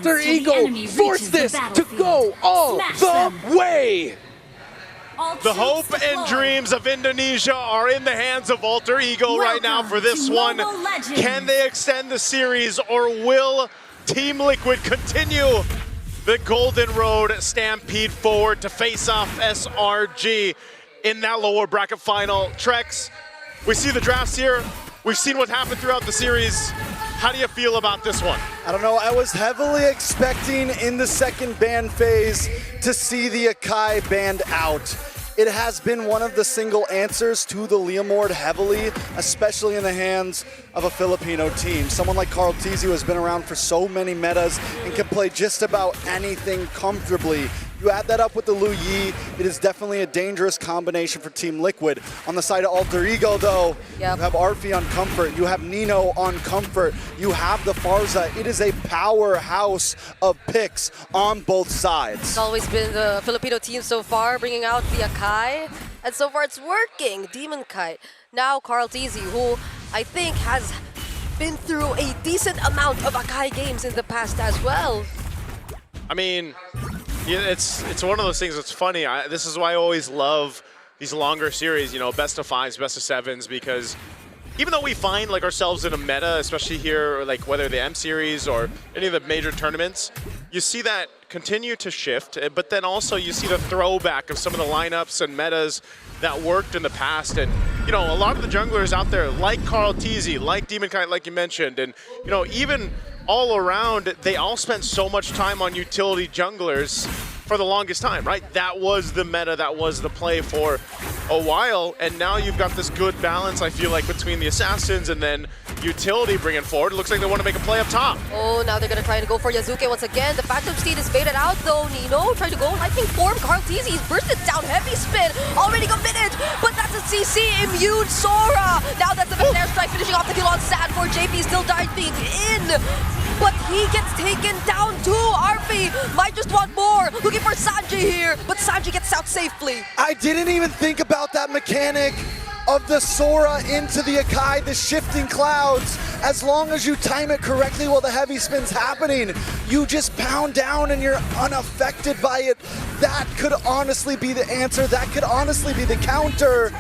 Alter Ego force this to go all the way. The hope and dreams of Indonesia are in the hands of Alter Ego right now for this one. Can they extend the series, or will Team Liquid continue the Golden Road stampede forward to face off SRG in that lower bracket final? Trex, we see the drafts here. We've seen what happened throughout the series. How do you feel about this one? I don't know, I was heavily expecting in the second ban phase to see the Akai banned out. It has been one of the single answers to the Leomord heavily, especially in the hands of a Filipino team. Someone like Carl Tizzi, who has been around for so many metas and can play just about anything comfortably. You add that up with the Lu Yi, it is definitely a dangerous combination for Team Liquid. On the side of Alter Ego, though, you have Arfi on Comfort, you have Nino on Comfort, you have the Farza. It is a powerhouse of picks on both sides. It's always been the Filipino team so far, bringing out the Akai, and so far it's working. Demon Kite. Now Carl Tizzi, who I think has been through a decent amount of Akai games in the past as well. I mean, yeah, it's one of those things that's funny. This is why I always love these longer series, you know, best of fives, best of sevens, because even though we find like ourselves in a meta, especially here, like whether the M series or any of the major tournaments, you see that continue to shift, but then also you see the throwback of some of the lineups and metas that worked in the past. And, you know, a lot of the junglers out there, like Carl Tizzi, like Demon Kite, like you mentioned, and, you know, even all around, they all spent so much time on utility junglers for the longest time, right? That was the meta, that was the play for a while, and now you've got this good balance, I feel like, between the assassins and then utility bringing forward. It looks like they want to make a play up top. Oh, now they're going to try to go for Yazuke once again. The Phantom Steed is baited out, though. Nino trying to go lightning form. Carl Tizzi, he's bursted down, heavy spin, already committed, but that's a CC, immune Sora. Now that's the Snare Strike finishing off the kill on Sad4. JP still diving in, but he gets taken down too. Arfi might just want more. Looking for Sanji here, but Sanji gets out safely. I didn't even think about that mechanic of the Sora into the Akai, the shifting clouds. As long as you time it correctly while the heavy spin's happening, you just pound down and you're unaffected by it. That could honestly be the answer. That could honestly be the counter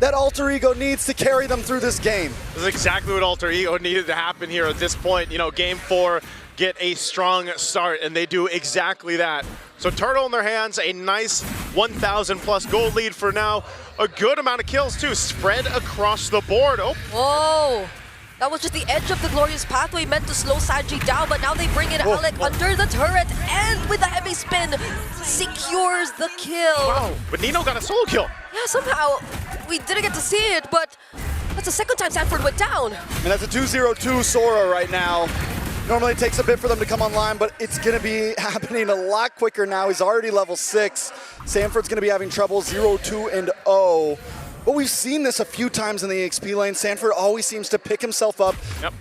that Alter Ego needs to carry them through this game. This is exactly what Alter Ego needed to happen here at this point. You know, game 4, get a strong start, and they do exactly that. So Turtle in their hands, a nice 1,000 plus gold lead for now. A good amount of kills too, spread across the board. Oh. Whoa. That was just the edge of the glorious pathway meant to slow Sanji down, but now they bring in Alec under the turret, and with a heavy spin, secures the kill. Wow, but Nino got a solo kill. Yeah, somehow we didn't get to see it, but that's the second time Sanford went down. And that's a 2-0-2 Sora right now. Normally it takes a bit for them to come online, but it's going to be happening a lot quicker now. He's already level 6. Sanford's going to be having trouble 0-2-0. But we've seen this a few times in the XP lane. Sanford always seems to pick himself up,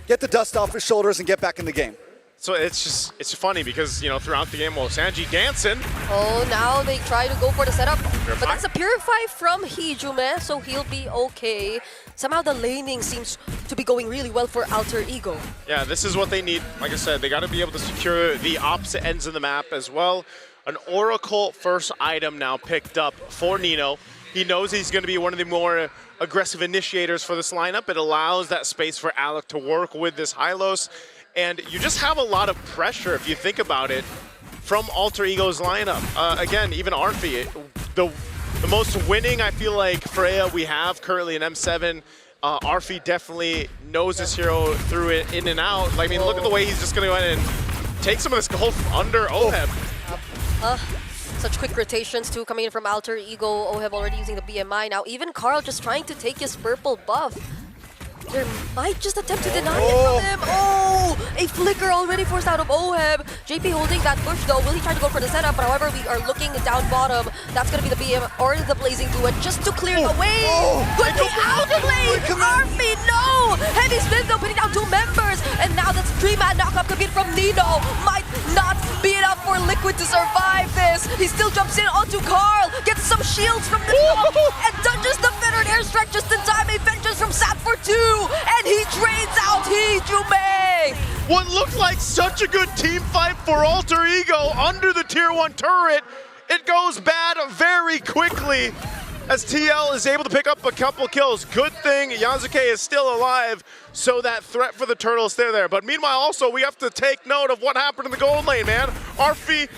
get the dust off his shoulders, and get back in the game. So it's funny because, you know, throughout the game, well, Sanji dancing. Oh, now they try to go for the setup. Purify. But that's a Purify from Hijume, so he'll be okay. Somehow the laning seems to be going really well for Alter Ego. Yeah, this is what they need. Like I said, they got to be able to secure the opposite ends of the map as well. An Oracle first item now picked up for Nino. He knows he's going to be one of the more aggressive initiators for this lineup. It allows that space for Alec to work with this Hylos. And you just have a lot of pressure, if you think about it, from Alter Ego's lineup. Again, even Arfi, the most winning, I feel like, Freya we have currently in M7. Arfi definitely knows this hero through it in and out. I mean, look at the way he's just going to go ahead and take some of this gold under Oheb. Such quick rotations too coming in from Alter Ego. Oheb already using the BMI now. Even Carl just trying to take his purple buff. There might just attempt to deny it from him. Oh, a flicker already forced out of Oheb. JP holding that push though. Will he try to go for the setup? But however, we are looking down bottom. That's going to be the BM or the Blazing Duet just to clear the way. But the outlane! Arfi, no! Heavy spin though, putting down 2 members. And now that's 3-man knockup coming from Nino. Might not be enough for Liquid to survive this. He still jumps in onto Carl. Gets some shields from the top and dodges the veteran airstrike just in time. A vengeance from Sap for 2, and he trades out Hijume. What looked like such a good team fight for Alter Ego under the tier 1 turret, it goes bad very quickly as TL is able to pick up a couple kills. Good thing Yasuke is still alive, so that threat for the turtle is still there. But meanwhile, also, we have to take note of what happened in the gold lane, man. Arfi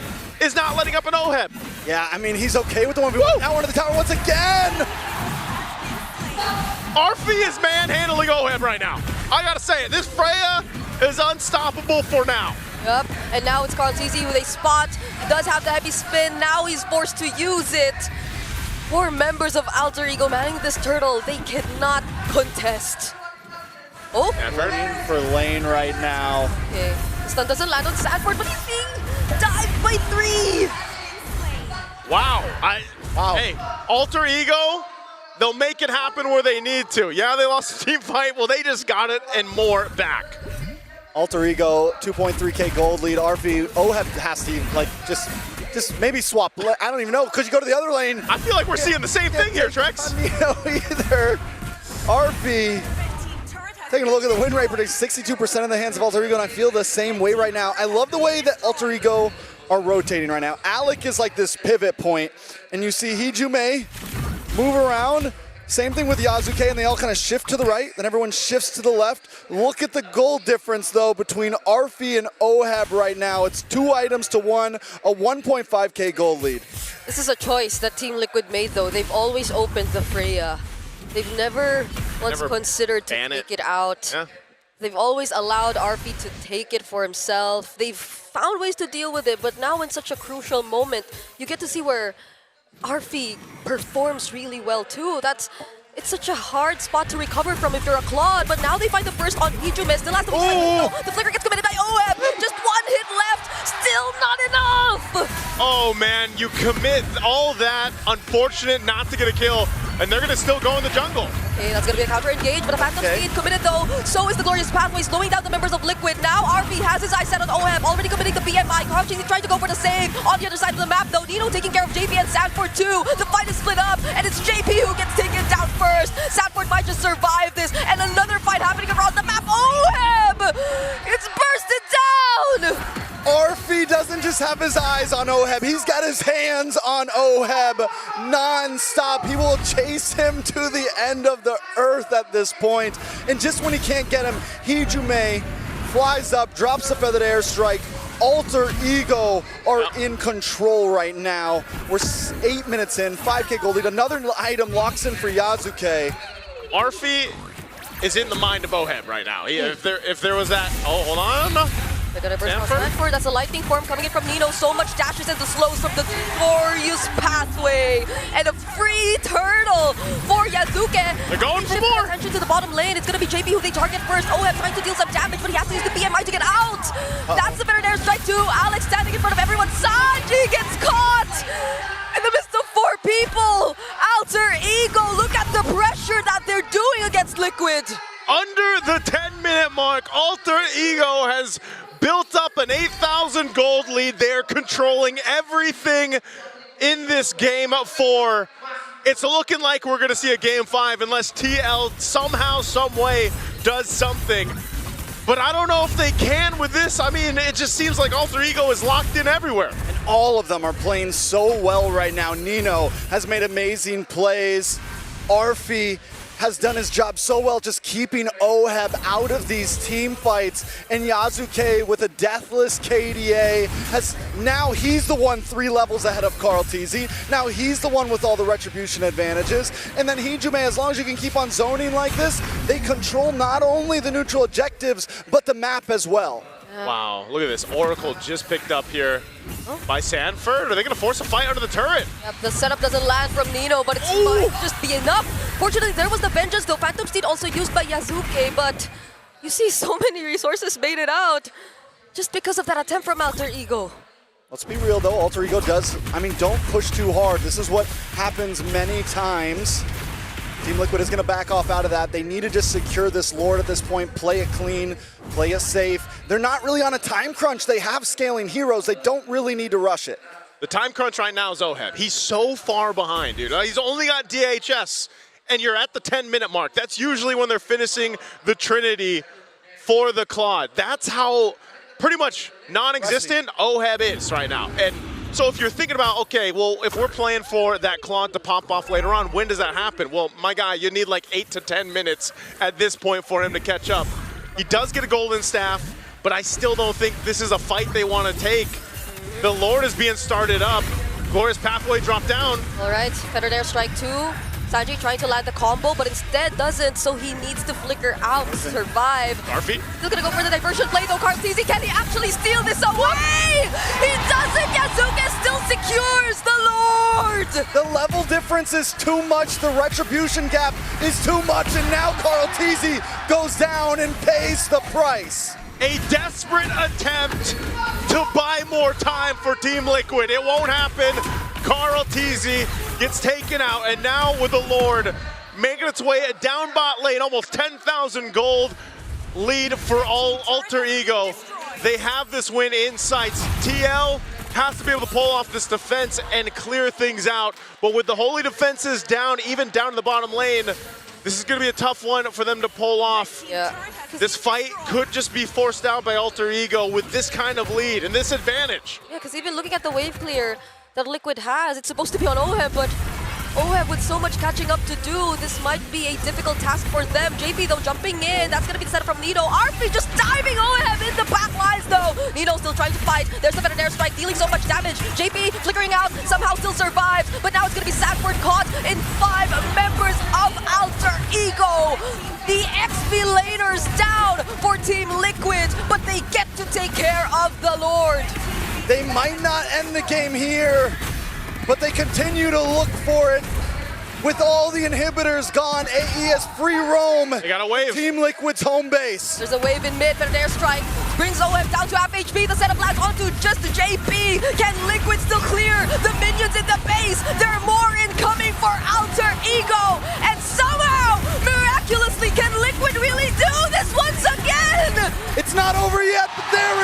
is not letting up an OHEB. Yeah, I mean, he's okay with the 1v1. Now into the tower once again. Arfi is manhandling OHEB right now. I gotta say it, this Freya is unstoppable for now. Yep, and now it's Carltz with a spot. He does have the heavy spin. Now he's forced to use it. 4 members of Alter Ego manning this turtle. They cannot contest. Oh, Looking for lane right now. okay. The stun doesn't land on Sanford, but he's being dived by 3. Wow. Wow. Hey, Alter Ego, they'll make it happen where they need to. Yeah, they lost the team fight. Well, they just got it and more back. Alter Ego, 2.3K gold lead. RV, OHEB has to like just maybe swap. I don't even know. Could you go to the other lane? I feel like we're seeing the same thing here, Trex. Either. RV taking a look at the win rate, predicts 62% in the hands of Alter Ego, and I feel the same way right now. I love the way that Alter Ego are rotating right now. Alec is like this pivot point, and you see Hijume move around. Same thing with Yasuke, and they all kind of shift to the right, then everyone shifts to the left. Look at the gold difference, though, between Arfi and OHEB right now. It's 2 items to 1, a 1.5K gold lead. This is a choice that Team Liquid made, though. They've always opened the Freya. They've never once considered to take it out. Yeah. They've always allowed Arfi to take it for himself. They've found ways to deal with it, but now in such a crucial moment, you get to see where Arfi performs really well too. It's such a hard spot to recover from if you're a Claude, but now they find the burst on Hijume. Still has the flicker gets committed by OHEB. Just 1 hit left, still not enough. Oh man, you commit all that, unfortunate not to get a kill, and they're gonna still go in the jungle. Okay, that's gonna be a counter engage, but a Phantom Speed committed though. So is the Glorious Pathway, slowing down the members of Liquid. Now RV has his eyes set on OHEB, already committing the BMI. Carltz trying to go for the save. On the other side of the map though, Nino taking care of JP and Sanford too. The fight is split up, and it's JP who gets taken down first. Sanford might just survive this, and another fight happening across the map. OHEB! It's bursted down! Arfi doesn't just have his eyes on OHEB, he's got his hands on OHEB non-stop. He will chase him to the end of the earth at this point. And just when he can't get him, Hijume flies up, drops the feathered airstrike. Alter Ego are in control right now. We're 8 minutes in, 5K gold lead. Another item locks in for Yasuke. Arfi is in the mind of OHEB right now. If there was that, oh, hold on. They're gonna burst on Sanford. That's a lightning form coming in from Nino. So much dashes and the slows from the Glorious Pathway. And a free turtle for Yasuke. They're going for more. Attention to the bottom lane. It's gonna be JP who they target first. OHEB trying to deal some damage, but he has to use the BMI to get out. That's the better airstrike too. Alex standing in front of everyone. Sanji gets caught in the midst of 4 people. Alter Ego, look at the pressure that they're doing against Liquid. Under the 10-minute mark, Alter Ego has built up an 8,000 gold lead. They're controlling everything in this game 4. It's looking like we're gonna see a game 5 unless TL somehow, some way does something. But I don't know if they can with this. I mean, it just seems like Alter Ego is locked in everywhere. And all of them are playing so well right now. Nino has made amazing plays. Arfi has done his job so well just keeping OHEB out of these team fights. And Yasuke with a deathless KDA now he's the one 3 levels ahead of Carltz. Now he's the one with all the retribution advantages. And then Hijume, as long as you can keep on zoning like this, they control not only the neutral objectives, but the map as well. Wow, look at this. Oracle just picked up here by Sanford. Are they going to force a fight under the turret? Yep, the setup doesn't land from Nino, but it might just be enough. Fortunately, there was the vengeance, though. Phantom Steed also used by Yasuke, but you see so many resources made it out just because of that attempt from Alter Ego. Let's be real, though. Alter Ego don't push too hard. This is what happens many times. Team Liquid is going to back off out of that. They need to just secure this Lord at this point, play it clean, play it safe. They're not really on a time crunch. They have scaling heroes. They don't really need to rush it. The time crunch right now is OHEB. He's so far behind, dude. He's only got DHS and you're at the 10-minute mark. That's usually when they're finishing the Trinity for the Claude. That's how pretty much non-existent OHEB is right now. And so if you're thinking about, okay, well, if we're playing for that Claude to pop off later on, when does that happen? Well, my guy, you need like 8 to 10 minutes at this point for him to catch up. He does get a golden staff, but I still don't think this is a fight they want to take. The Lord is being started up. Glorious Pathway dropped down. All right, Feathered Airstrike 2. Sanji trying to land the combo, but instead doesn't, so he needs to flicker out to survive. Garfy. Still gonna go for the diversion play though, Karl'Tezi. Can he actually steal this away? He doesn't! Yasuke still secures the Lord! The level difference is too much. The retribution gap is too much. And now Karl'Tezi goes down and pays the price. A desperate attempt to buy more time for Team Liquid. It won't happen. Karl'Tezi gets taken out, and now with the Lord making its way down bot lane, almost 10,000 gold lead for all Alter Ego. They have this win in sights. TL has to be able to pull off this defense and clear things out, but with the holy defenses down, even down in the bottom lane, this is going to be a tough one for them to pull off. Yeah. This fight could just be forced out by Alter Ego with this kind of lead and this advantage. Yeah, because even looking at the wave clear that Liquid has, it's supposed to be on OHEB, but OHEB with so much catching up to do, this might be a difficult task for them. JP though jumping in, that's gonna be the setup from Nino. RP just diving OHEB in the back lines though. Nino still trying to fight. There's the Feathered Airstrike dealing so much damage. JP flickering out, somehow still survives, but now it's gonna be Sanford caught in 5 members of Alter Ego. The XP laners down for Team Liquid, but they get to take care of the Lord. They might not end the game here, but they continue to look for it. With all the inhibitors gone, AE has free roam. They got a wave. Team Liquid's home base. There's a wave in mid, Feathered Airstrike brings OHEB down to half HP. The setup lands onto just JP. Can Liquid still clear the minions in the base? There are more incoming for Alter Ego. And somehow, miraculously, can Liquid really do this once again? It's not over yet, but there